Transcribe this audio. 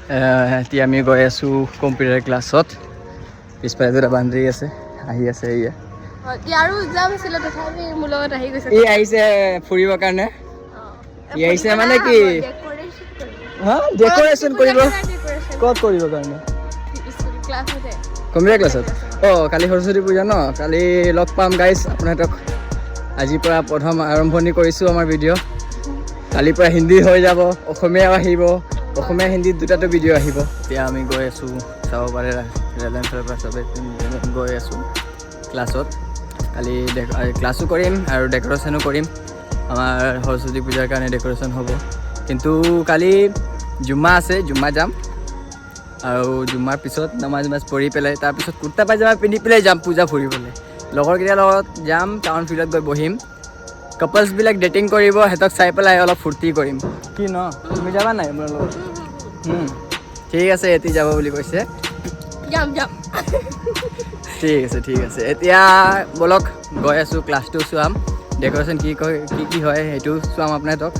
এতিয়া আমি গৈ আছোঁ কম্পিউটাৰ ক্লাছত। পিছফালে দুটা বান্ধি আছে, আহি আছে এয়া। ইয়াৰো এক্সাম আছিলে তথাপি মোৰ লগত আহি গৈছে। ই আহিছে ফুৰিবৰ কাৰণে। ই আহিছে মানে কি ডেক'ৰেশ্যন কৰিব। ক'ত কৰিব কাৰণে? কম্পিউটাৰ ক্লাছত। কালি সৰস্বতী পূজা ন, কালি লগ পাম গাইজ আপোনাহঁতক। আজিৰ পৰা প্ৰথম আৰম্ভণি কৰিছোঁ আমাৰ ভিডিঅ'। কালিৰ পৰা হিন্দী হৈ যাব, অসমীয়াও আহিব, অসমীয়া হিন্দীত দুটাতো ভিডিঅ' আহিব। এতিয়া আমি গৈ আছোঁ, চাব পাৰে ৰেলেঞ্চৰ পৰা চবেই গৈ আছোঁ ক্লাছত। কালি ক্লাছো কৰিম আৰু ডেক'ৰেশ্যনো কৰিম। আমাৰ সৰস্বতী পূজাৰ কাৰণে ডেক'ৰেশ্যন হ'ব। কিন্তু কালি জুম্মা আছে, জুম্মা যাম। আৰু জুম্মাৰ পিছত নামাজ পঢ়ি পেলাই তাৰপিছত কুৰ্তা পাইজামা পিন্ধি পেলাই যাম পূজা ফুৰিবলৈ। লগৰকেইটাৰ লগত যাম, টাউন ফিল্ডত গৈ বহিম। কাপলছবিলাক ডেটিং কৰিব, সিহঁতক চাই পেলাই অলপ ফূৰ্তি কৰিম। কি ন, তুমি যাবা নাই মোৰ লগত? ঠিক আছে, এতি যাব বুলি কৈছে। যাম। ঠিক আছে। এতিয়া বলক গৈ আছোঁ, ক্লাছটো চোৱাম। ডেক'ৰেশ্যন কি হয় সেইটো চোৱাম আপোনাহঁতক।